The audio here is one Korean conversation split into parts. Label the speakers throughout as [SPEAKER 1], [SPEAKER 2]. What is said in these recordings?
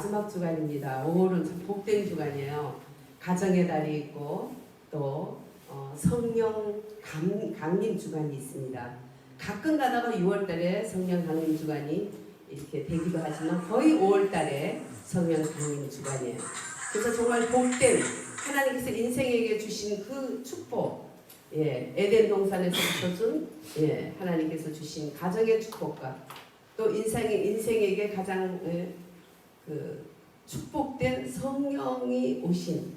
[SPEAKER 1] 마지막 주간입니다. 5월은 참 복된 주간이에요. 가정의 달이 있고 또 성령 강림 주간이 있습니다. 가끔 가다가 6월달에 성령 강림 주간이 이렇게 되기도 하지만 거의 5월달에 성령 강림 주간이에요. 그래서 정말 복된 하나님께서 인생에게 주신 그 축복, 에덴 동산에서부터 준 하나님께서 주신 가정의 축복과 또 인생에게 가장 축복된 성령이 오신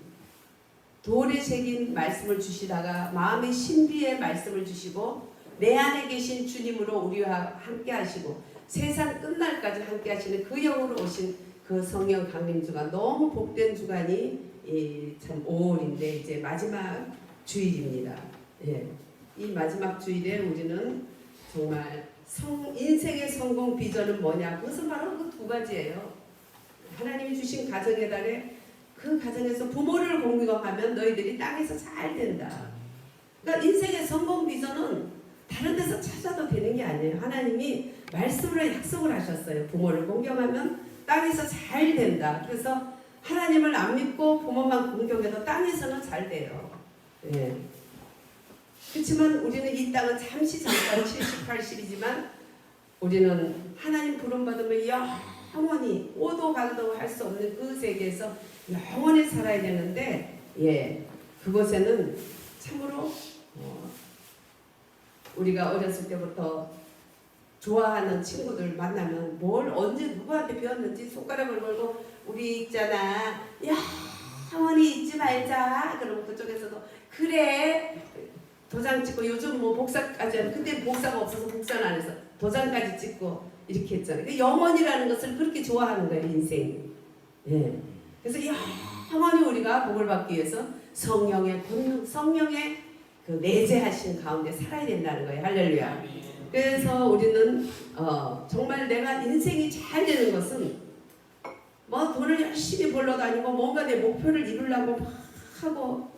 [SPEAKER 1] 돌에 새긴 말씀을 주시다가 마음의 신비의 말씀을 주시고 내 안에 계신 주님으로 우리와 함께 하시고 세상 끝날까지 함께 하시는 그 영으로 오신 그 성령 강림 주간, 너무 복된 주간이 참 5월인데 이제 마지막 주일입니다. 이 마지막 주일에 우리는 정말 인생의 성공 비전은 뭐냐? 그것은 바로 그 두 가지예요. 하나님이 주신 가정의 달에 그 가정에서 부모를 공경하면 너희들이 땅에서 잘 된다. 그러니까 인생의 성공 비전은 다른 데서 찾아도 되는 게 아니에요. 하나님이 말씀으로 약속을 하셨어요. 부모를 공경하면 땅에서 잘 된다. 그래서 하나님을 안 믿고 부모만 공경해도 땅에서는 잘 돼요. 그렇지만 우리는 이 땅은 잠시 잠깐 70, 80이지만 우리는 하나님 부름받으면 영원히 오도 가도 할 수 없는 그 세계에서 영원히 살아야 되는데 그곳에는 참으로 우리가 어렸을 때부터 좋아하는 친구들 만나면 뭘 언제 누구한테 배웠는지 손가락을 걸고 우리 있잖아 영원히 잊지 말자 그러면 그쪽에서도 그래 도장 찍고 요즘 뭐 복사까지 하는 그때 복사가 없어서 복사는 안 해서 도장까지 찍고 이렇게 했잖아요. 영원이라는 것을 그렇게 좋아하는 거예요 인생이. 그래서 영원히 우리가 복을 받기 위해서 성령의 그 내재하신 가운데 살아야 된다는 거예요. 할렐루야. 그래서 우리는 정말 내가 인생이 잘 되는 것은 뭐 돈을 열심히 벌러 다니고 뭔가 내 목표를 이루려고 막 하고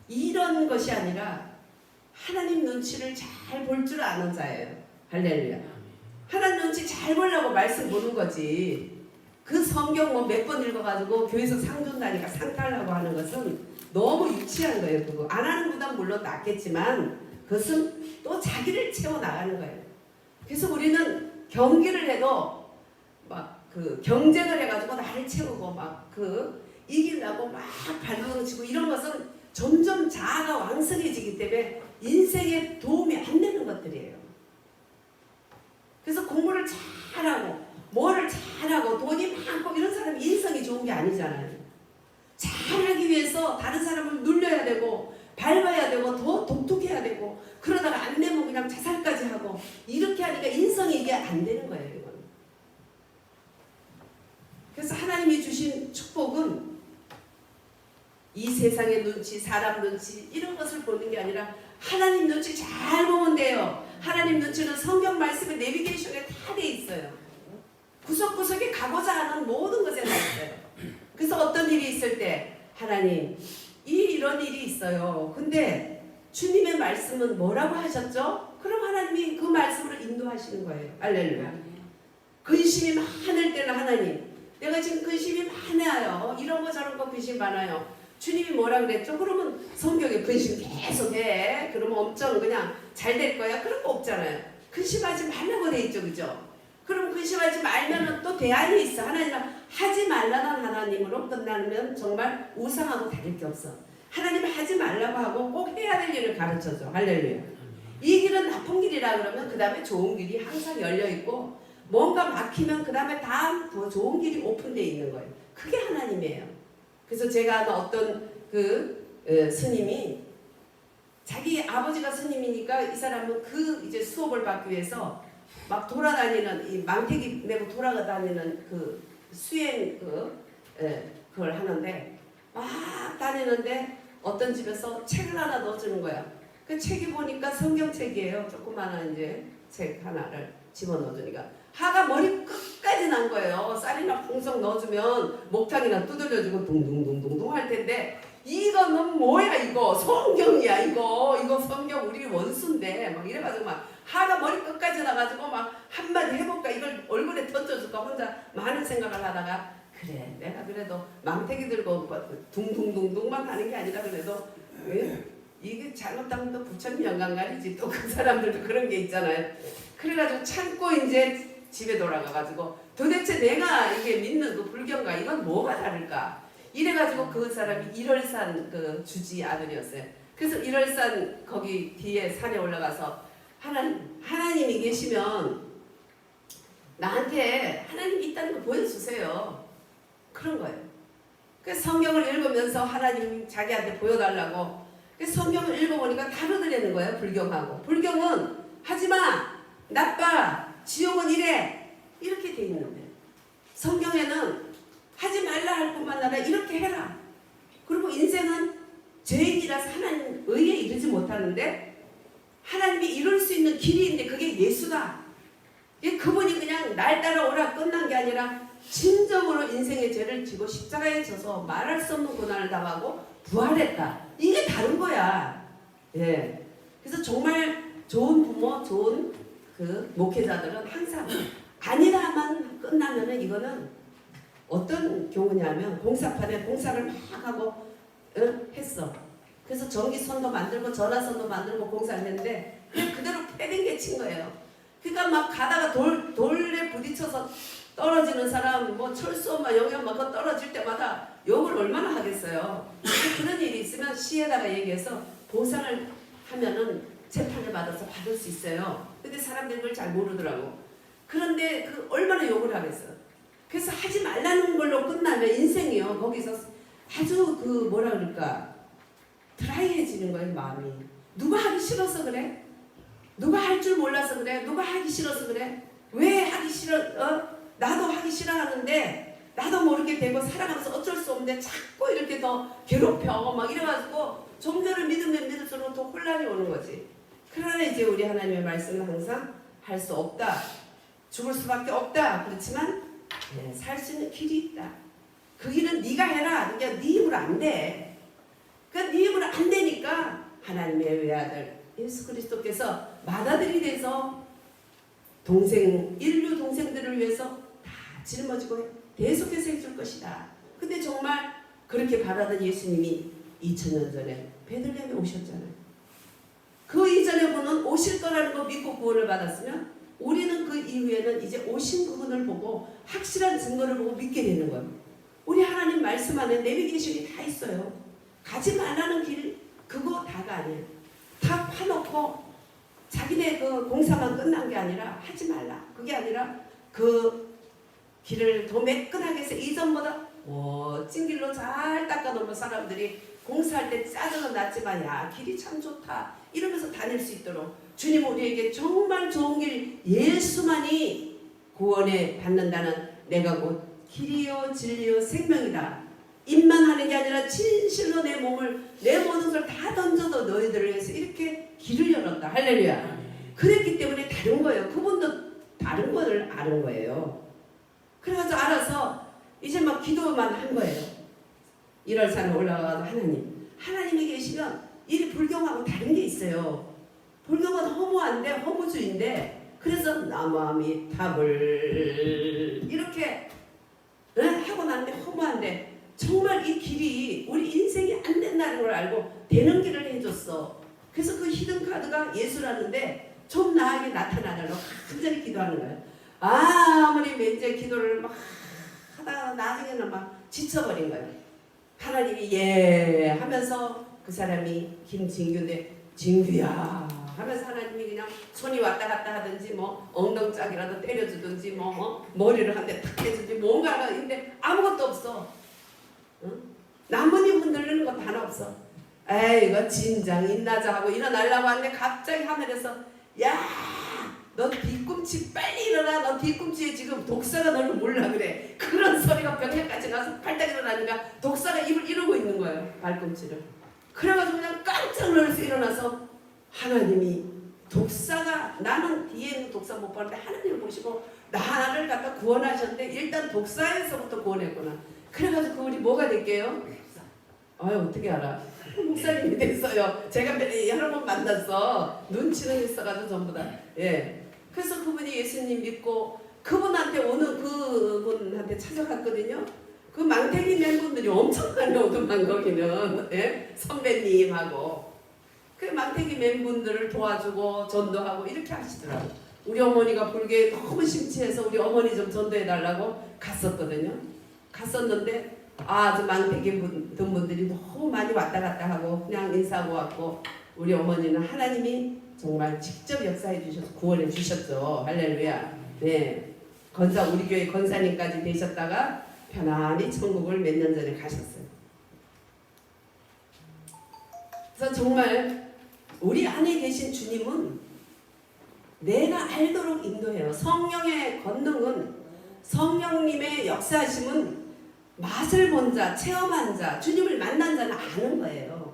[SPEAKER 1] 이런 것이 아니라 하나님 눈치를 잘 볼 줄 아는 자예요. 할렐루야. 하나님 눈치 잘 보려고 말씀 보는 거지. 그 성경 뭐 몇 번 읽어가지고 교회에서 상 준다니까 상 달라고 하는 것은 너무 유치한 거예요. 그거 안 하는 보다 물론 낫겠지만 그것은 또 자기를 채워 나가는 거예요. 그래서 우리는 경기를 해도 막 그 경쟁을 해가지고 나를 채우고 막 이기려고 막 발버둥 치고 이런 것은 점점 자아가 왕성해지기 때문에 인생에 도움이 안 되는 것들이에요. 그래서 공부를 잘하고 뭐를 잘하고 돈이 많고 이런 사람이 인성이 좋은 게 아니잖아요. 잘하기 위해서 다른 사람을 눌러야 되고 밟아야 되고 더 독특해야 되고 그러다가 안 되면 그냥 자살까지 하고 이렇게 하니까 인성이 이게 안 되는 거예요. 이건. 그래서 하나님이 주신 축복은 이 세상의 눈치, 사람 눈치 이런 것을 보는 게 아니라 하나님 눈치 잘 보면 돼요. 하나님 눈치는 성경 말씀의 내비게이션에 다 돼 있어요. 구석구석에 가고자 하는 모든 것에 다 있어요. 그래서 어떤 일이 있을 때 하나님 이런 일이 있어요. 근데 주님의 말씀은 뭐라고 하셨죠? 그럼 하나님이 그 말씀으로 인도하시는 거예요. 할렐루야. 근심이 많을 때는 하나님 내가 지금 근심이 많아요. 이런 거 저런 거 근심 많아요. 주님이 뭐라 그랬죠? 그러면 성경에 근심 계속 해. 그러면 엄청 그냥 잘 될 거야? 그런 거 없잖아요. 근심하지 말라고 돼 있죠. 그죠? 그럼 근심하지 말면은 또 대안이 있어. 하나님은 하지 말라는 하나님으로 끝나면 정말 우상하고 다를 게 없어. 하나님은 하지 말라고 하고 꼭 해야 될 일을 가르쳐줘. 할렐루야. 이 길은 나쁜 길이라 그러면 그 다음에 좋은 길이 항상 열려있고 뭔가 막히면 그 다음에 다음 더 좋은 길이 오픈되어 있는 거예요. 그게 하나님이에요. 그래서 제가 아는 어떤 스님이 자기 아버지가 스님이니까 이 사람은 이제 수업을 받기 위해서 막 돌아다니는 이 망태기 메고 돌아다니는 수행 그걸 하는데 막 다니는데 어떤 집에서 책을 하나 넣어주는 거야. 그 책이 보니까 성경책이에요. 조그마한 이제 책 하나를 집어넣어주니까 하가 머리 끝까지 난 거예요. 쌀이나 풍선 넣어주면 목탕이나 두들려주고 둥둥둥둥둥 할 텐데 이거는 뭐야 이거 성경이야 이거 성경 우리 원수인데 막 이래가지고 막 하가 머리 끝까지 나가지고 막 한마디 해볼까 이걸 얼굴에 던져줄까 혼자 많은 생각을 하다가 그래 내가 그래도 망태기 들고 둥둥둥둥만 하는 게 아니라 그래도 왜? 이게 잘못하면 또 부처님 영광가리지. 또 그 사람들도 그런 게 있잖아요. 그래가지고 참고 이제 집에 돌아가가지고 도대체 내가 이게 믿는 그 불경과 이건 뭐가 다를까? 이래가지고 그 사람이 일월산 그 주지 아들이었어요. 그래서 일월산 거기 뒤에 산에 올라가서 하나님이 계시면 나한테 하나님이 있다는 거 보여주세요. 그런 거예요. 그 성경을 읽으면서 하나님 자기한테 보여달라고. 그 성경을 읽어보니까 다르더라는 거예요. 불경하고. 불경은 하지마, 나빠, 지옥은 이래 이렇게 돼 있는데 성경에는 하지 말라 할 뿐만 아니라 이렇게 해라. 그리고 인생은 죄인이라서 하나님 의에 이르지 못하는데 하나님이 이룰 수 있는 길이 있는데 그게 예수다. 그분이 그냥 날 따라오라 끝난 게 아니라 진정으로 인생의 죄를 지고 십자가에 져서 말할 수 없는 고난을 당하고 부활했다. 이게 다른 거야. 예. 그래서 정말 좋은 부모, 좋은 그 목회자들은 항상 아니라만 끝나면은 이거는 어떤 경우냐면 공사판에 공사를 막 하고 했어. 그래서 전기선도 만들고 전화선도 만들고 공사를 했는데 그냥 그대로 패딩게 친 거예요. 그러니까 막 가다가 돌에 부딪혀서 떨어지는 사람, 뭐 철수 막 영양 막 떨어질 때마다 욕을 얼마나 하겠어요. 그런 일이 있으면 시에다가 얘기해서 보상을 하면은 재판을 받아서 받을 수 있어요. 근데 사람들이 그걸 잘 모르더라고. 그런데 그 얼마나 욕을 하겠어. 그래서 하지 말라는 걸로 끝나면 인생이요. 거기서 아주 그 뭐라 그럴까 드라이해지는 거예요. 마음이. 누가 하기 싫어서 그래? 누가 할 줄 몰라서 그래? 누가 하기 싫어서 그래? 왜 하기 싫어? 나도 하기 싫어하는데 나도 모르게 되고 살아가면서 어쩔 수 없는데 자꾸 이렇게 더 괴롭혀 막 이래가지고 종교를 믿으면 믿을수록 더 혼란이 오는 거지. 그러나 이제 우리 하나님의 말씀은 항상 할 수 없다. 죽을 수밖에 없다. 그렇지만 살 수 있는 길이 있다. 그 길은 네가 해라. 그러니까 네 힘으로 안 돼. 그러니까 네 힘으로 안 되니까 하나님의 외아들 예수 그리스도께서 맏아들이 돼서 인류 동생들을 위해서 다 짊어지고 계속해서 해줄 것이다. 근데 정말 그렇게 바라던 예수님이 2000년 전에 베들레헴에 오셨잖아요. 그 이전에 분은 오실 거라는 거 믿고 구원을 받았으면 우리는 그 이후에는 이제 오신 그분을 보고 확실한 증거를 보고 믿게 되는 거예요. 우리 하나님 말씀 안에 내비게이션이 다 있어요. 가지 말라는 길 그거 다가 아니에요. 다 파놓고 자기네 그 공사만 끝난 게 아니라 하지 말라. 그게 아니라 그 길을 더 매끈하게 해서 이전보다 멋진 길로 잘 닦아놓으면 사람들이 공사할 때 짜증은 났지만 야 길이 참 좋다 이러면서 다닐 수 있도록 주님 우리에게 정말 좋은 길 예수만이 구원에 받는다는 내가 곧 길이요 진리요 생명이다. 입만 하는 게 아니라 진실로 내 몸을 내 모든 걸 다 던져도 너희들을 위해서 이렇게 길을 열었다. 할렐루야. 그랬기 때문에 다른 거예요. 그분도 다른 거를 아는 거예요. 그래가지고 알아서 이제 막 기도만 한 거예요. 1월산에 올라가서 하나님이 계시면 이 불경하고 다른 게 있어요. 불경은 허무한데 허무주의인데 그래서 나무아미타불 이렇게 하고 났는데 허무한데 정말 이 길이 우리 인생이 안 된다는 걸 알고 되는 길을 해줬어. 그래서 그 히든카드가 예수라는데 좀 나에게 나타나달라고 간절히 기도하는 거예요. 아무리 이제 기도를 막 하다가 나중에는 막 지쳐버린 거예요. 하나님이 예 하면서 그 사람이 김진규인데 진규야 하면서 하나님이 그냥 손이 왔다 갔다 하든지 뭐 엉덩짝이라도 때려주든지 뭐 머리를 한 대 탁 해주든지 뭔가 근데 아무것도 없어. 응? 나뭇잎 흔들리는 거 하나 없어. 에이 이거 진장 인나자 하고 일어나려고 하는데 갑자기 하늘에서 야 너 뒤꿈치 빨리 일어나. 너 뒤꿈치에 지금 독사가 너를 몰라 그래. 그런 소리가 벽에까지 나서 팔딱 일어나니까 독사가 입을 이루고 있는 거예요. 발꿈치를. 그래가지고 그냥 깜짝 놀라서 일어나서 하나님이 독사가 나는 뒤에 있는 독사 못 봤는데 하나님을 보시고 나를 갖다 구원하셨는데 일단 독사에서부터 구원했구나. 그래가지고 그분이 뭐가 될게요? 아유 어떻게 알아? 목사님이 됐어요. 제가 여러 번 만났어. 눈치는 있어가지고 전부 다. 예. 그래서 그분이 예수님 믿고 그분한테 오는 그분한테 찾아갔거든요. 그 망태기 멤버들이 엄청 많이 오더만 거기는. 예? 선배님하고 그 망태기 멤버들을 도와주고 전도하고 이렇게 하시더라고요. 우리 어머니가 불교에 너무 심취해서 우리 어머니 좀 전도해달라고 갔었거든요. 갔었는데 저 망태기 분들이 너무 많이 왔다 갔다 하고 그냥 인사하고 왔고, 우리 어머니는 하나님이 정말 직접 역사해 주셔서 구원해 주셨죠. 할렐루야. 네, 우리 교회 권사님까지 되셨다가 편안히 천국을 몇 년 전에 가셨어요. 그래서 정말 우리 안에 계신 주님은 내가 알도록 인도해요. 성령의 권능은, 성령님의 역사하심은 맛을 본 자, 체험한 자, 주님을 만난 자는 아는 거예요.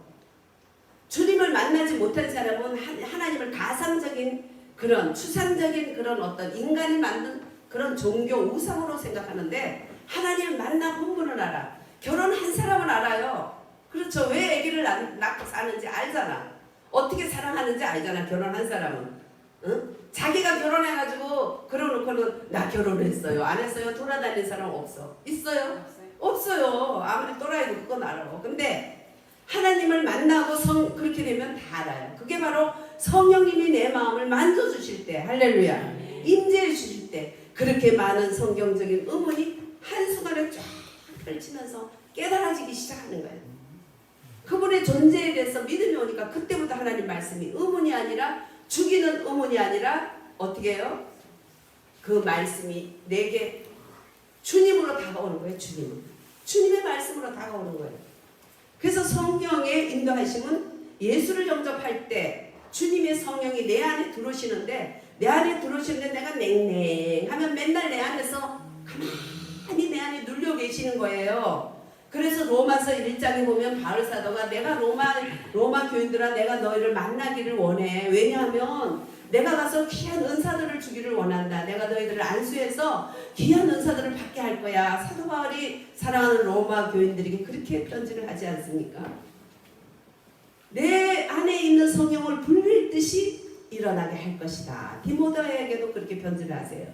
[SPEAKER 1] 주님을 만나지 못한 사람은 하나님을 가상적인 그런 추상적인 그런 어떤 인간이 만든 그런 종교 우상으로 생각하는데, 하나님을 만나본 분은 알아. 결혼한 사람은 알아요. 그렇죠. 왜 아기를 낳고 사는지 알잖아. 어떻게 사랑하는지 알잖아. 결혼한 사람은. 응? 자기가 결혼해가지고 그러놓고는 나 결혼했어요, 안 했어요, 돌아다니는 사람 없어. 있어요? 없어요. 아무리 또라이도 그건 알아. 근데 하나님을 만나고 그렇게 되면 다 알아요. 그게 바로 성령님이 내 마음을 만져주실 때, 할렐루야, 임재해 주실 때 그렇게 많은 성경적인 의문이 한순간에 쫙 펼치면서 깨달아지기 시작하는 거예요. 그분의 존재에 대해서 믿음이 오니까 그때부터 하나님 말씀이 의문이 아니라, 죽이는 의문이 아니라 어떻게 해요? 그 말씀이 내게 주님으로 다가오는 거예요. 주님의 말씀으로 다가오는 거예요. 그래서 성령의 인도하심은 예수를 영접할 때 주님의 성령이 내 안에 들어오시는데, 내가 냉랭하면 맨날 내 안에서 가만히 내 안에 눌려 계시는 거예요. 그래서 로마서 1장에 보면 바울 사도가 내가 로마 교인들아 내가 너희를 만나기를 원해. 왜냐하면 내가 가서 귀한 은사들을 주기를 원한다. 내가 너희들을 안수해서 귀한 은사들을 받게 할 거야. 사도 바울이 사랑하는 로마 교인들에게 그렇게 편지를 하지 않습니까? 내 안에 있는 성령을 불릴 듯이 일어나게 할 것이다. 디모데에게도 그렇게 편지를 하세요.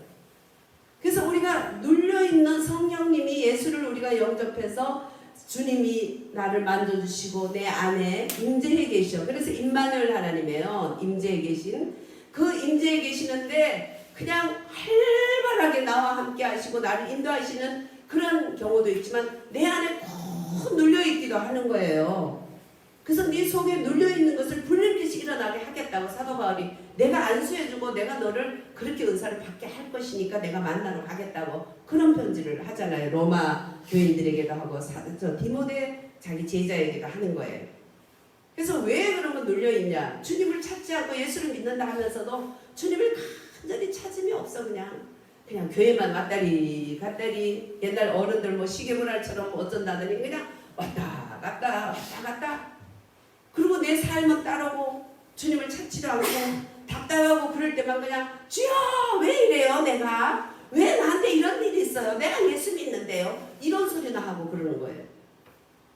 [SPEAKER 1] 그래서 우리가 눌려있는 성령님이, 예수를 우리가 영접해서 주님이 나를 만져주시고 내 안에 임재해 계셔. 그래서 임마누엘 하나님이에요. 임재해 계신. 그 임재해 계시는데 그냥 활발하게 나와 함께 하시고 나를 인도하시는 그런 경우도 있지만 내 안에 꼭 눌려있기도 하는 거예요. 그래서 네 속에 눌려있는 것을 불릴듯이 일어나게 하겠다고 사도 바울이, 내가 안수해주고 내가 너를 그렇게 은사를 받게 할 것이니까 내가 만나러 가겠다고 그런 편지를 하잖아요. 로마 교인들에게도 하고 디모데 자기 제자에게도 하는 거예요. 그래서 왜 그러면 눌려있냐? 주님을 찾지 않고 예수를 믿는다 하면서도 주님을 간절히 찾음이 없어. 그냥 교회만 왔다리 갔다리, 옛날 어른들 뭐 시계문화처럼 어쩐다더니 그냥 왔다 갔다 그리고 내 삶은 따르고 주님을 찾지도 않고 답답하고 그럴 때만 그냥 주여 왜 이래요? 내가 왜 나한테 이런 일이 있어요? 내가 예수 믿는데요? 이런 소리나 하고 그러는 거예요.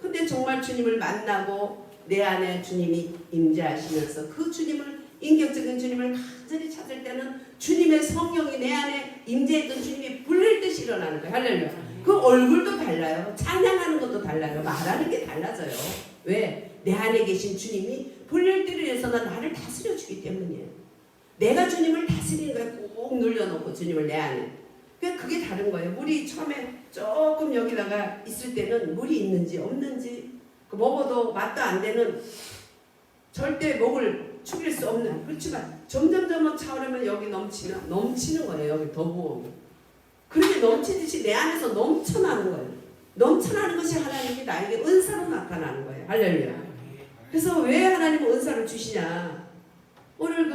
[SPEAKER 1] 근데 정말 주님을 만나고 내 안에 주님이 임재하시면서 그 주님을, 인격적인 주님을 간절히 찾을 때는 주님의 성령이 내 안에 임재했던 주님이 불릴 듯이 일어나는 거예요. 할렐루야. 그 얼굴도 달라요. 찬양하는 것도 달라요. 말하는 게 달라져요. 왜? 내 안에 계신 주님이 불릴 때를 위해서는 나를 다스려 주기 때문이에요. 내가 주님을 다스리는 거예요. 꼭 눌려놓고 주님을 내 안에. 그게 다른 거예요. 물이 처음에 조금 여기다가 있을 때는 물이 있는지 없는지 먹어도 맛도 안 되는, 절대 목을 축일 수 없는, 그렇지만 점점 차오르면 여기 넘치는 거예요. 여기 더 부어. 그렇게 넘치듯이 내 안에서 넘쳐나는 거예요. 넘쳐나는 것이 하나님이 나에게 은사로 나타나는 거예요. 할렐루야. 그래서 왜 하나님은 은사를 주시냐? 오늘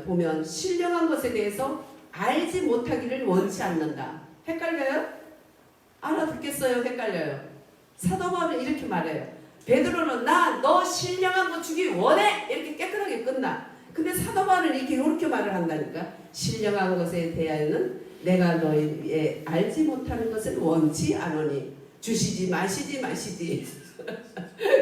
[SPEAKER 1] 보면 신령한 것에 대해서 알지 못하기를 원치 않는다. 헷갈려요? 알아듣겠어요? 헷갈려요? 사도 바울은 이렇게 말해요. 베드로는 너 신령한 거 주기 원해! 이렇게 깨끗하게 끝나. 근데 사도 바울은 이렇게 말을 한다니까. 신령한 것에 대하여는 내가 너희의 알지 못하는 것을 원치 않으니 주시지 마시지.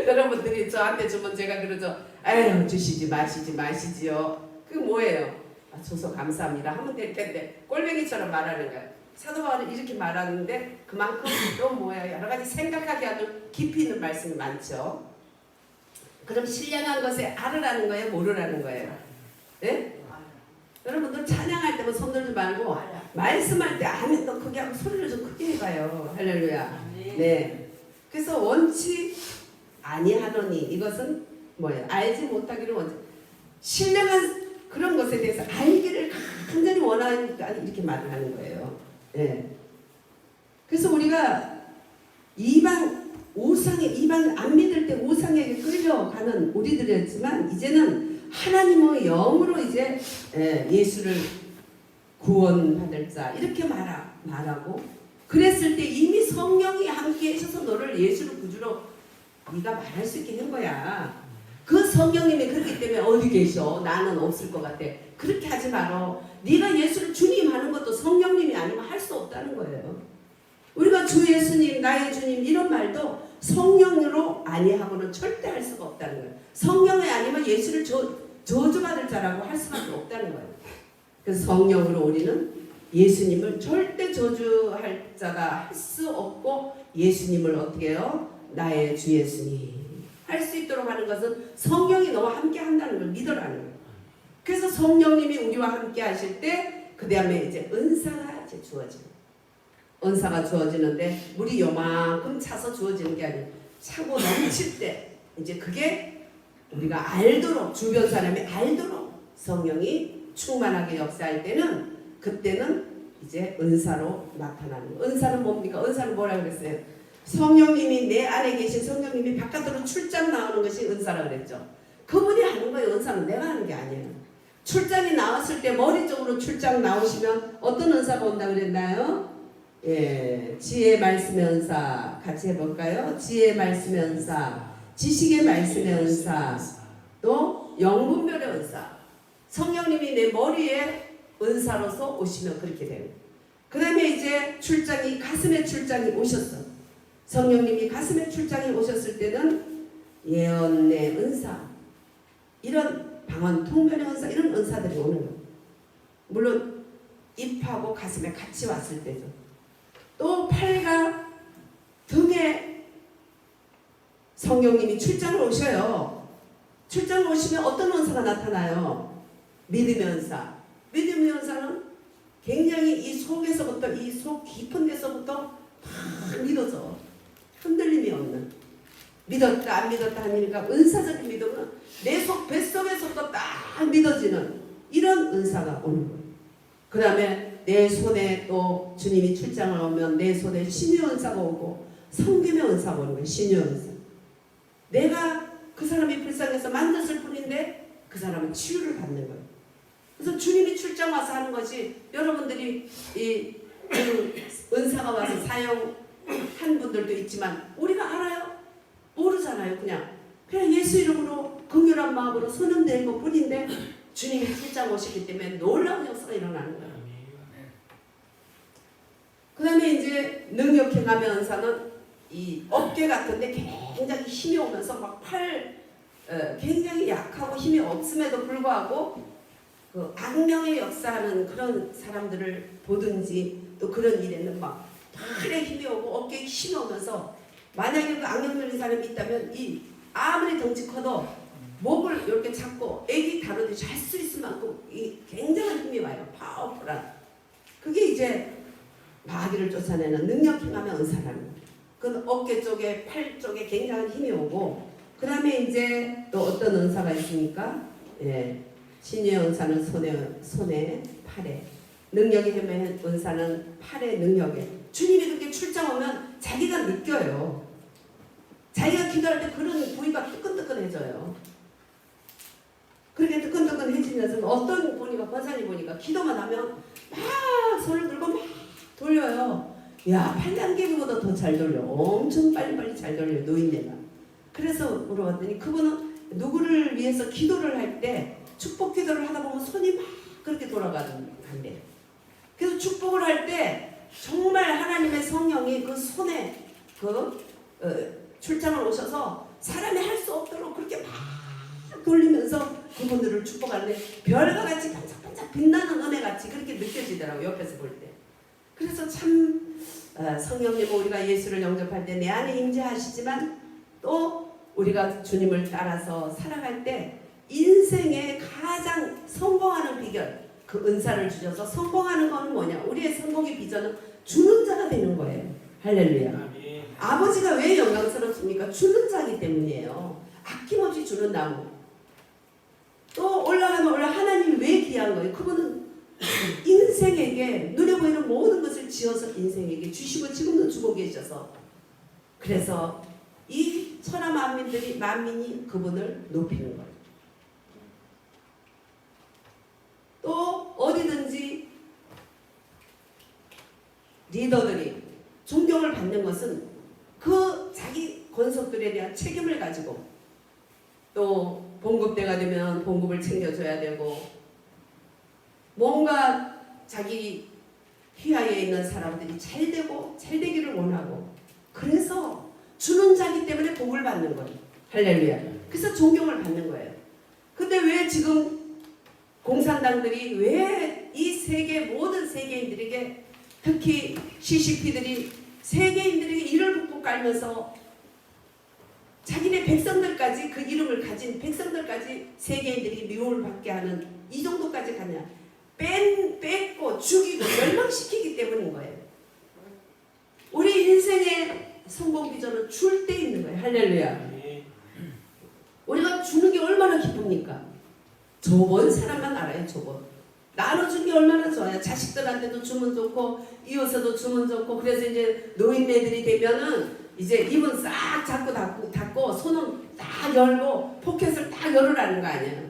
[SPEAKER 1] 여러분들이 저한테 주면 제가 그러죠. 에휴 주시지 마시지요. 그게 뭐예요? 줘서 감사합니다 하면 될 텐데 꼴뱅이처럼 말하는 거예요. 사도 바울은 이렇게 말하는데 그만큼 또 뭐야 여러 가지 생각하게 하는 깊이 있는 말씀이 많죠. 그럼 신령한 것에 알으라는 거예요, 모르라는 거예요? 네? 여러분들 찬양할 때만 손 들지 말고 말씀할 때 아멘 더 크게 하고 소리를 좀 크게 해봐요. 할렐루야. 네. 그래서 원치 아니하노니 이것은 뭐예요? 알지 못하기를 원치. 신령한 그런 것에 대해서 알기를 간절히 원하니까 이렇게 말을 하는 거예요. 네. 그래서 우리가 이방 안 믿을 때 우상에게 끌려가는 우리들이었지만 이제는 하나님의 영으로 이제 예수를 구원받을 자 이렇게 말하고 그랬을 때 이미 성령이 함께 하셔서 너를 예수를 구주로 네가 말할 수 있게 한 거야. 그 성령님이 그렇기 때문에 어디 계셔? 나는 없을 것 같아. 그렇게 하지 말어. 네가 예수를 주님 하는 것도 성령님이 아니면 할 수 없다는 거예요. 우리가 주 예수님, 나의 주님 이런 말도 성령으로 아니하고는 절대 할 수가 없다는 거예요. 성령이 아니면 예수를 저주받을 자라고 할 수밖에 없다는 거예요. 그래서 성령으로 우리는 예수님을 절대 저주할 자가 할 수 없고 예수님을 어떻게 해요? 나의 주 예수님 할 수 있도록 하는 것은 성령이 너와 함께 한다는 걸 믿으라는 거예요. 그래서 성령님이 우리와 함께 하실 때 그 다음에 이제 은사가 이제 주어지는 은사가 주어지는데 물이 요만큼 차서 주어지는 게 아니고 차고 넘칠 때 이제 그게 우리가 알도록 주변 사람이 알도록 성령이 충만하게 역사할 때는 그때는 이제 은사로 나타나는 거예요. 은사는 뭡니까? 은사는 뭐라고 그랬어요? 성령님이 내 안에 계신 성령님이 바깥으로 출장 나오는 것이 은사라고 그랬죠. 그분이 하는 거예요. 은사는 내가 하는 게 아니에요. 출장이 나왔을 때 머리 쪽으로 출장 나오시면 어떤 은사가 온다고 그랬나요? 예, 지혜 말씀의 은사 같이 해볼까요? 지혜 말씀의 은사, 지식의 말씀의 은사, 또 영분별의 은사. 성령님이 내 머리에 은사로서 오시면 그렇게 돼요. 그 다음에 이제 출장이 가슴에 출장이 오셨어. 성령님이 가슴에 출장이 오셨을 때는 예언의 은사, 이런 방언, 통변의 은사, 이런 은사들이 오는 거예요. 물론 입하고 가슴에 같이 왔을 때죠. 또 팔과 등에 성령님이 출장을 오셔요. 출장을 오시면 어떤 은사가 나타나요? 믿음의 은사. 믿음의 은사는 굉장히 이 속에서부터 이 속 깊은 데서부터 막 믿어져. 흔들림이 없는. 믿었다 안 믿었다 하니까 은사적인 믿음은 내 속 뱃속에서부터 딱 믿어지는 이런 은사가 오는 거예요. 그 다음에 내 손에 또 주님이 출장을 오면 내 손에 신유 은사가 오고 성김의 은사가 오는 거예요. 신유 은사. 내가 그 사람이 불쌍해서 만졌을 뿐인데 그 사람은 치유를 받는 거예요. 그래서 주님이 출장 와서 하는 것이 여러분들이 이 은사가 와서 사용한 분들도 있지만 우리가 알아요? 모르잖아요. 그냥 예수 이름으로 긍휼한 마음으로 손은 댄 것 뿐인데 주님이 출장 오시기 때문에 놀라운 역사가 일어나는 거예요. 그 다음에 이제 능력 행함의 은사는 이 어깨 같은데 굉장히 힘이 오면서 막 굉장히 약하고 힘이 없음에도 불구하고 그 악령의 역사하는 그런 사람들을 보든지 또 그런 일에는 막 팔에 힘이 오고 어깨에 힘이 오면서 만약에 그 악령 들린 사람이 있다면 이 아무리 덩치 커도 목을 이렇게 잡고 애기 다루듯이 할 수 있을 만큼 이 굉장한 힘이 와요. 파워풀한. 그게 이제 마귀를 쫓아내는 능력 행함의 은사라는 거예요. 그 어깨 쪽에 팔 쪽에 굉장한 힘이 오고 그 다음에 이제 또 어떤 은사가 있습니까? 예, 신유의 은사는 손에 팔에 능력의 힘의 은사는 팔의 능력에 주님이 그렇게 출장 오면 자기가 느껴요. 자기가 기도할 때 그런 부위가 뜨끈뜨끈해져요. 그렇게 뜨끈뜨끈해지면서 어떤 보니까 권사님 보니까 기도만 하면 막 손을 들고 막 돌려요. 야, 팔당기보다 더 잘 돌려. 엄청 빨리빨리 잘 돌려요. 노인네가. 그래서 물어봤더니 그분은 누구를 위해서 기도를 할 때 축복 기도를 하다 보면 손이 막 그렇게 돌아간대. 그래서 축복을 할 때 정말 하나님의 성령이 그 손에 출장을 오셔서 사람이 할 수 없도록 그렇게 막 돌리면서 그분들을 축복하는데 별과 같이 반짝반짝 빛나는 은혜같이 그렇게 느껴지더라고요. 옆에서 볼 때. 그래서 참 성령님 우리가 예수를 영접할 때 내 안에 임재하시지만 또 우리가 주님을 따라서 살아갈 때 인생의 가장 성공하는 비결 그 은사를 주셔서 성공하는 건 뭐냐? 우리의 성공의 비전은 주는 자가 되는 거예요. 할렐루야.
[SPEAKER 2] 아멘.
[SPEAKER 1] 아버지가 왜 영광스럽습니까? 주는 자이기 때문이에요. 아낌없이 주는 나무. 또 올라가면 하나님이 왜 귀한 거예요? 그분은 인생에게 눈에 보이는 모든 것을 지어서 인생에게 주시고 지금도 주고 계셔서 그래서 이 천하 만민이 그분을 높이는 거예요. 또 어디든지 리더들이 존경을 받는 것은 그 자기 권속들에 대한 책임을 가지고 또 봉급대가 되면 봉급을 챙겨줘야 되고 뭔가 자기 휘하에 있는 사람들이 잘 되기를 원하고 그래서 주는 자기 때문에 복을 받는 거예요. 할렐루야. 그래서 존경을 받는 거예요. 근데 왜 지금 공산당들이 왜 이 세계 모든 세계인들에게 특히 CCP들이 세계인들에게 이를 북북 깔면서 자기네 백성들까지 그 이름을 가진 백성들까지 세계인들이 미움을 받게 하는 이 정도까지 가냐? 뺏고 죽이고 멸망시키기 때문인 거예요. 우리 인생의 성공 비전은 줄 때 있는 거예요. 할렐루야. 우리가 주는 게 얼마나 기쁩니까? 좁은 사람만 알아요. 좁은. 나눠준 게 얼마나 좋아요. 자식들한테도 주면 좋고 이웃에도 주면 좋고 그래서 이제 노인네들이 되면은 이제 입은 싹 잡고 닫고 손은 딱 열고 포켓을 딱 열으라는 거 아니에요.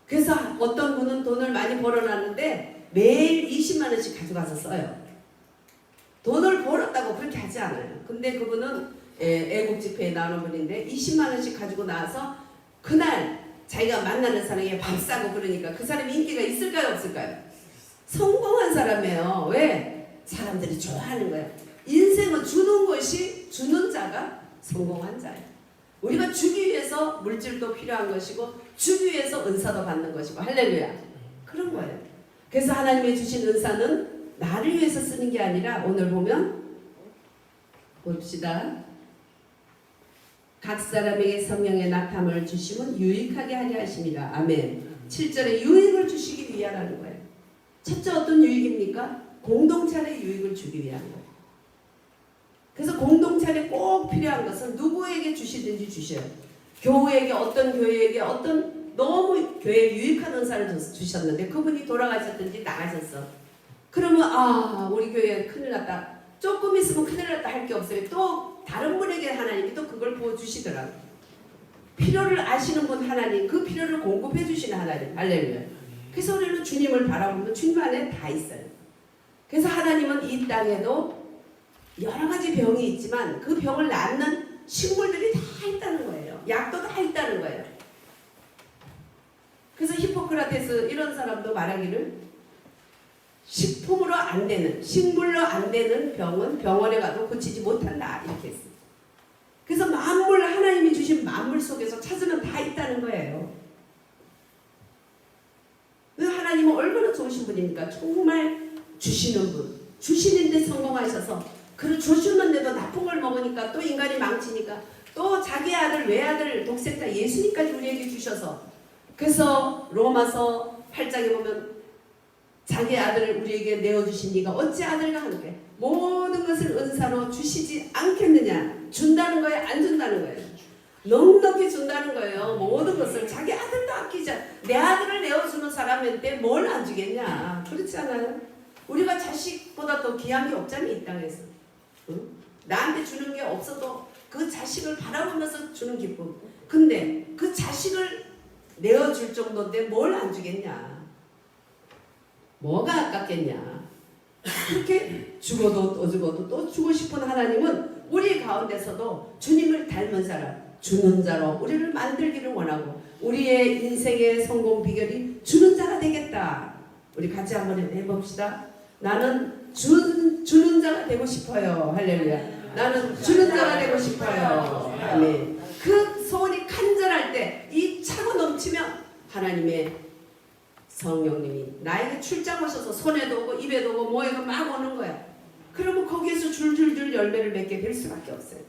[SPEAKER 1] 그래서 어떤 분은 돈을 많이 벌어놨는데 매일 20만 원씩 가져가서 써요. 돈을 벌었다고 그렇게 하지 않아요. 근데 그분은 애국 집회에 나오는 분인데 20만 원씩 가지고 나와서 그날 자기가 만나는 사람에게 밥 사고 그러니까 그 사람이 인기가 있을까요 없을까요? 성공한 사람이에요. 왜? 사람들이 좋아하는 거예요. 인생은 주는 것이 주는 자가 성공한 자예요. 우리가 주기 위해서 물질도 필요한 것이고 주기 위해서 은사도 받는 것이고 할렐루야. 그런 거예요. 그래서 하나님의 주신 은사는 나를 위해서 쓰는 게 아니라 오늘 보면 봅시다. 각 사람에게 성령의 나타남을 주시면 유익하게 하려 하십니다. 아멘. 7절에 유익을 주시기 위하라는 거예요. 첫째 어떤 유익입니까? 공동체의 유익을 주기 위한 거예요. 그래서 공동체에 꼭 필요한 것은 누구에게 주시든지 주셔요. 교회에게 어떤 교회에게 어떤 너무 교회에 유익한 은사를 주셨는데 그분이 돌아가셨든지 나가셨어. 그러면 우리 교회 큰일 났다. 조금 있으면 큰일 났다 할 게 없어요. 또 다른 분에게 하나님이 또 그걸 부어주시더라고요. 필요를 아시는 분 하나님, 그 필요를 공급해 주시는 하나님. 할렐루야. 그래서 우리는 주님을 바라보면 주님 안에 다 있어요. 그래서 하나님은 이 땅에도 여러 가지 병이 있지만 그 병을 낫는 식물들이 다 있다는 거예요. 약도 다 있다는 거예요. 그래서 히포크라테스 이런 사람도 말하기를 식품으로 안 되는, 식물로 안 되는 병은 병원에 가도 고치지 못한다 이렇게 했어요. 그래서 만물, 하나님이 주신 만물 속에서 찾으면 다 있다는 거예요. 하나님은 얼마나 좋으신 분입니까? 정말 주시는 분, 주시는데 성공하셔서 그를 주시는데도 나쁜 걸 먹으니까 또 인간이 망치니까 또 자기 아들 외아들 독생자 예수님까지 우리에게 주셔서 그래서 로마서 8장에 보면 자기 아들을 우리에게 내어주신 이가 어찌 아들과 함께 모든 것을 은사로 주시지 않겠느냐. 준다는 거예요? 안 준다는 거예요? 넉넉히 준다는 거예요. 모든 것을 자기 아들도 아끼지 내 아들을 내어주는 사람한테 뭘 안 주겠냐. 그렇지 않아요? 우리가 자식보다 더 귀한 게 없잖아요. 이 땅에서. 응? 나한테 주는 게 없어도 그 자식을 바라보면서 주는 기쁨. 근데 그 자식을 내어줄 정도인데 뭘 안 주겠냐. 뭐가 아깝겠냐. 그렇게 죽어도 또 죽어도 또 주고 싶은 하나님은 우리 가운데서도 주님을 닮은 사람, 주는 자로 우리를 만들기를 원하고 우리의 인생의 성공 비결이 주는 자가 되겠다. 우리 같이 한번 해봅시다. 나는 주는 자가 되고 싶어요. 할렐루야. 나는 주는 자가 되고 싶어요. 아멘. 그 소원이 간절할 때 이 차고 넘치면 하나님의 성령님이 나에게 출장 오셔서 손에도 오고 입에도 오고 뭐에도 막 오는 거야. 그러면 거기에서 줄줄줄 열매를 맺게 될 수밖에 없어요.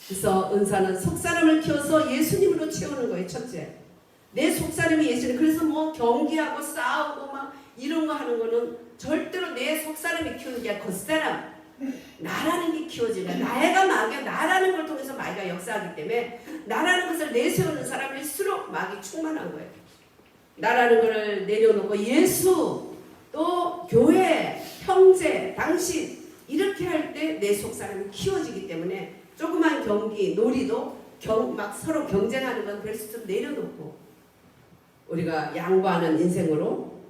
[SPEAKER 1] 그래서 은사는 속사람을 키워서 예수님으로 채우는 거예요. 첫째, 내 속사람이 예수님. 그래서 뭐 경기하고 싸우고 막 이런 거 하는 거는 절대로 내 속사람이 키우는 게 아니라 겉사람, 나라는 게 키워지는 거야. 나애가 마귀야. 나라는 걸 통해서 마귀가 역사하기 때문에 나라는 것을 내세우는 사람일수록 마귀 충만한 거예요. 나라는 것을 내려놓고 예수, 또 교회, 형제, 당신 이렇게 할 때 내 속사람이 키워지기 때문에 조그만 경기, 놀이도 막 서로 경쟁하는 건 별수록 내려놓고 우리가 양보하는 인생으로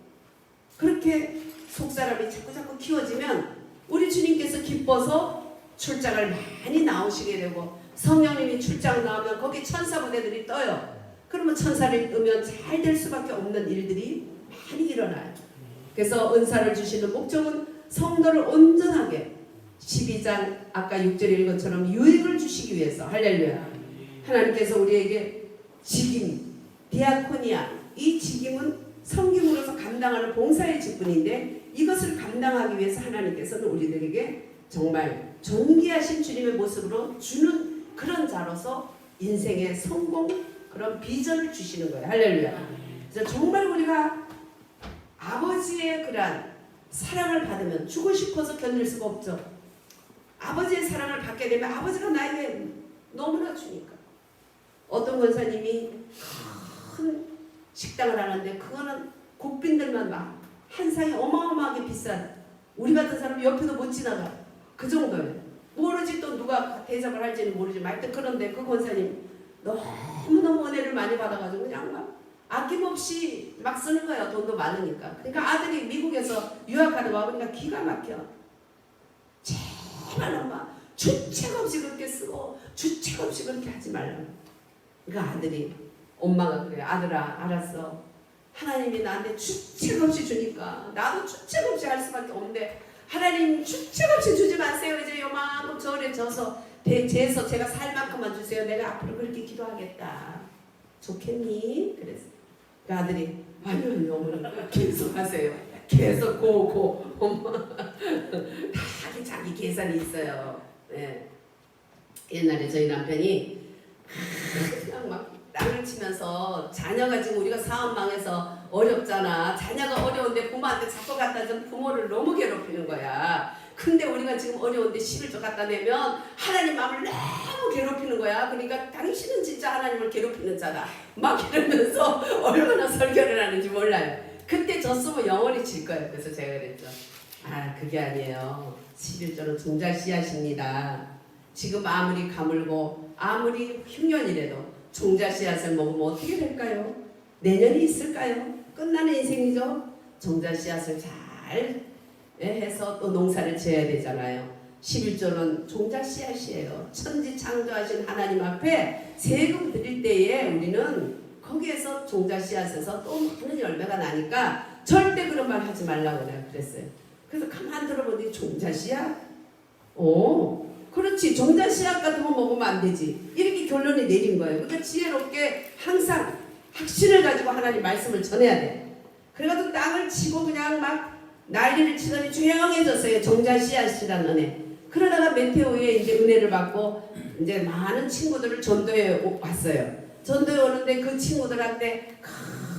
[SPEAKER 1] 그렇게 속사람이 자꾸자꾸 키워지면 우리 주님께서 기뻐서 출장을 많이 나오시게 되고 성령님이 출장 나오면 거기 천사 부대들이 떠요. 그러면 천사를 뜨면 잘 될 수밖에 없는 일들이 많이 일어나요. 그래서 은사를 주시는 목적은 성도를 온전하게 12장 아까 6절에 읽은 것처럼 유익을 주시기 위해서 할렐루야. 하나님께서 우리에게 직임, 디아코니아 이 직임은 섬김으로서 감당하는 봉사의 직분인데 이것을 감당하기 위해서 하나님께서는 우리들에게 정말 존귀하신 주님의 모습으로 주는 그런 자로서 인생의 성공 그런 비전을 주시는 거예요. 할렐루야. 그래서 정말 우리가 아버지의 그런 사랑을 받으면 주고 싶어서 견딜 수가 없죠. 아버지의 사랑을 받게 되면 아버지가 나에게 너무나 주니까. 어떤 권사님이 큰 식당을 하는데 그거는 국빈들만 막 한 상이 어마어마하게 비싼 우리 같은 사람 옆에도 못 지나가. 그 정도예요. 모르지 또 누가 대접을 할지는 모르지만 하여튼 그런데 그 권사님 너무너무 은혜를 많이 받아가지고 그냥 막 아낌없이 막 쓰는 거예요. 돈도 많으니까. 그러니까 아들이 미국에서 유학하러 와보니까 기가 막혀. 제발 엄마 주책 없이 그렇게 쓰고 주책 없이 그렇게 하지 말라고. 그러니까 아들이 엄마가 그래요. 아들아 알았어. 하나님이 나한테 주책 없이 주니까 나도 주책 없이 할 수밖에 없는데 하나님 주책 없이 주지 마세요. 이제 요만큼 절에 져서 재서 제가 살 만큼만 주세요. 내가 앞으로 그렇게 기도하겠다. 좋겠니? 그래서 그 아들이 아니요 어머나 계속 하세요. 계속 고고 엄마 다 자기 계산이 있어요. 네. 옛날에 저희 남편이 그냥 막 땅을 치면서 자녀가 지금 우리가 사업 망해서 어렵잖아. 자녀가 어려운데 부모한테 자꾸 갖다 준 부모를 너무 괴롭히는 거야. 근데 우리가 지금 어려운데 11조 갖다 내면 하나님 마음을 너무 괴롭히는 거야. 그러니까 당신은 진짜 하나님을 괴롭히는 자다. 막 이러면서 얼마나 설교를 하는지 몰라요. 그때 졌으면 영원히 질 거예요. 그래서 제가 그랬죠. 아 그게 아니에요. 11조는 종자 씨앗입니다. 지금 아무리 가물고 아무리 흉년이라도 종자 씨앗을 먹으면 어떻게 될까요? 내년이 있을까요? 끝나는 인생이죠. 종자 씨앗을 잘 해서 또 농사를 지어야 되잖아요. 11조는 종자 씨앗이에요. 천지 창조하신 하나님 앞에 세금 드릴 때에 우리는 거기에서 종자 씨앗에서 또 많은 열매가 나니까 절대 그런 말 하지 말라고 내가 그랬어요. 그래서 가만 들어보니 종자 씨앗? 그렇지. 종자 씨앗 같은 거 먹으면 안 되지. 이렇게 결론이 내린 거예요. 그러니까 지혜롭게 항상 확신을 가지고 하나님 말씀을 전해야 돼. 그래가지고 땅을 치고 그냥 막 난리를 치더니 조용해졌어요. 종자 씨앗이라는 은혜. 그러다가 메테오에 이제 은혜를 받고 이제 많은 친구들을 전도에 왔어요. 전도에 오는데 그 친구들한테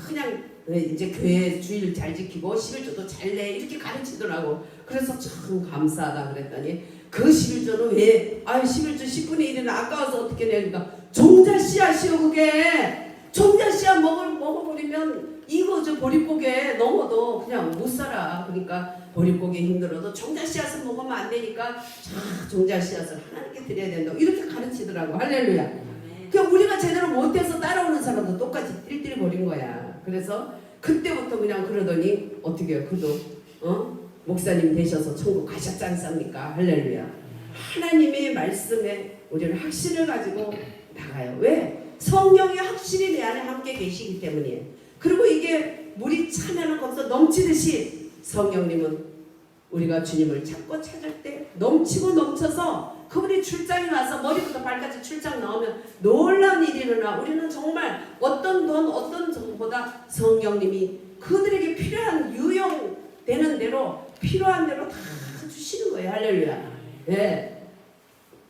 [SPEAKER 1] 그냥 이제 교회 주의를 잘 지키고 11조도 잘 내 이렇게 가르치더라고. 그래서 참 감사하다 그랬더니 그 11조는 왜 11조 10분의 1은 아까워서 어떻게 내니까 종자 씨앗이요. 그게 종자 씨앗 먹어버리면 이거 저 보릿고개 넘어도 그냥 못 살아. 그러니까 보릿고개 힘들어도 종자 씨앗을 먹으면 안 되니까 종자 씨앗을 하나님께 드려야 된다고 이렇게 가르치더라고. 할렐루야. 그냥 우리가 제대로 못해서 따라오는 사람도 똑같이 띨띨 버린 거야. 그래서 그때부터 그냥 그러더니 어떻게 해요? 그도 목사님 되셔서 천국 가셨지 않습니까? 할렐루야. 하나님의 말씀에 우리는 확신을 가지고 나가요. 왜? 성령의 확신이 내 안에 함께 계시기 때문이에요. 그리고 이게 물이 차면은 거기서 넘치듯이 성령님은 우리가 주님을 찾고 찾을 때 넘치고 넘쳐서 그분이 출장이 와서 머리부터 발까지 출장 나오면 놀라운 일이 일어나. 우리는 정말 어떤 돈 어떤 정보다 성령님이 그들에게 필요한 유용되는 대로 필요한 대로 다 주시는 거예요. 할렐루야. 네.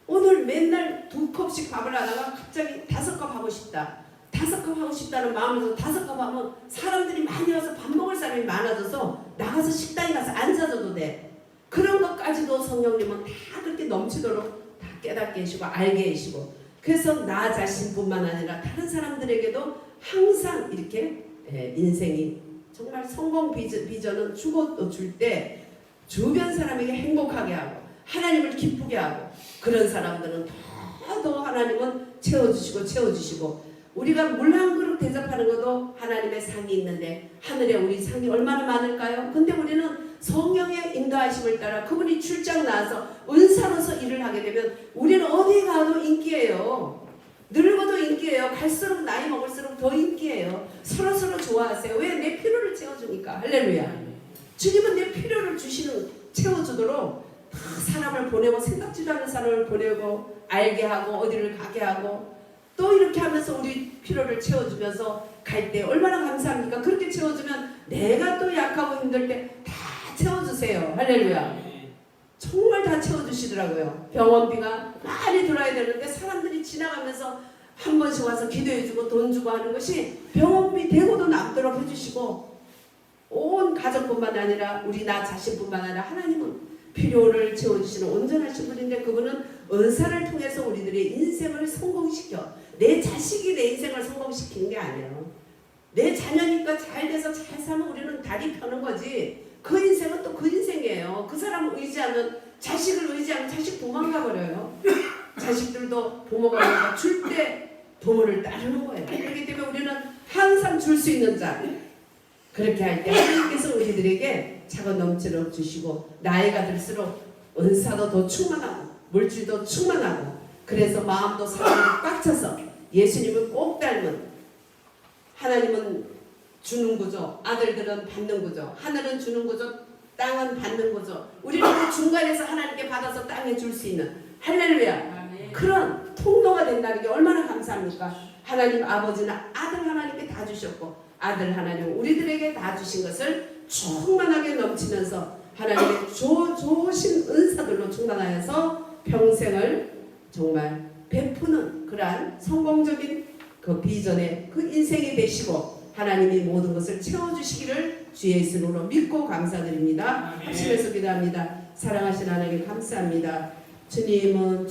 [SPEAKER 1] 오늘 맨날 2컵씩 밥을 하다가 갑자기 5컵 하고 싶다. 5컵 하고 싶다는 마음에서 5컵 하면 사람들이 많이 와서 밥 먹을 사람이 많아져서 나가서 식당에 가서 앉아줘도 돼. 그런 것까지도 성령님은 다 그렇게 넘치도록 다 깨닫게 해주시고 알게 해주시고, 그래서 나 자신뿐만 아니라 다른 사람들에게도 항상 이렇게 인생이 정말 성공 비전은 주고 줄 때 주변 사람에게 행복하게 하고 하나님을 기쁘게 하고, 그런 사람들은 더 하나님은 채워주시고 우리가 물 한 그릇 대접하는 것도 하나님의 상이 있는데 하늘에 우리 상이 얼마나 많을까요? 근데 우리는 성령의 인도하심을 따라 그분이 출장 나와서 은사로서 일을 하게 되면 우리는 어디 가도 인기예요. 늙어도 인기예요. 갈수록 나이 먹을수록 더 인기예요. 서로서로 좋아하세요. 왜? 내 필요를 채워주니까. 할렐루야. 주님은 내 필요를 채워주도록 다 사람을 보내고, 생각지도 않은 사람을 보내고 알게 하고 어디를 가게 하고 또 이렇게 하면서 우리 필요를 채워주면서 갈 때 얼마나 감사합니까? 그렇게 채워주면 내가 또 약하고 힘들 때 다 채워주세요. 할렐루야. 정말 다 채워주시더라고요. 병원비가 많이 들어야 되는데 사람들이 지나가면서 한 번씩 와서 기도해주고 돈 주고 하는 것이 병원비 대고도 남도록 해주시고, 온 가족뿐만 아니라 우리 나 자신뿐만 아니라 하나님은 필요를 채워주시는 온전하신 분인데, 그분은 은사를 통해서 우리들의 인생을 성공시켜. 내 자식이 내 인생을 성공시키는 게 아니에요. 내 자녀니까 잘 돼서 잘 살면 우리는 다리 펴는 거지, 그 인생은 또 그 인생이에요. 그 사람을 의지하면, 자식을 의지하면 자식 도망가 버려요. 자식들도 부모가 줄 때 부모를 따르는 거예요. 그렇기 때문에 우리는 항상 줄 수 있는 자, 그렇게 할 때 하나님께서 우리들에게 차고 넘치도록 주시고, 나이가 들수록 은사도 더 충만하고 물질도 충만하고, 그래서 마음도 사랑으로 꽉 차서 예수님을 꼭 닮은, 하나님은 주는 구조, 아들들은 받는 구조, 하늘은 주는 구조, 땅은 받는 구조, 우리는 그 중간에서 하나님께 받아서 땅에 줄 수 있는, 할렐루야, 그런 통로가 된다는 게 얼마나 감사합니까? 하나님 아버지는 아들 하나님께 다 주셨고 아들 하나님 우리들에게 다 주신 것을 충만하게 넘치면서 하나님의 좋으신 은사들로 충만하여서 평생을 정말 베푸는 그러한 성공적인 그 비전의 그 인생이 되시고, 하나님이 모든 것을 채워주시기를 주 예수로 믿고 감사드립니다. 합심해서 기도합니다. 사랑하신 하나님 감사합니다. 주님은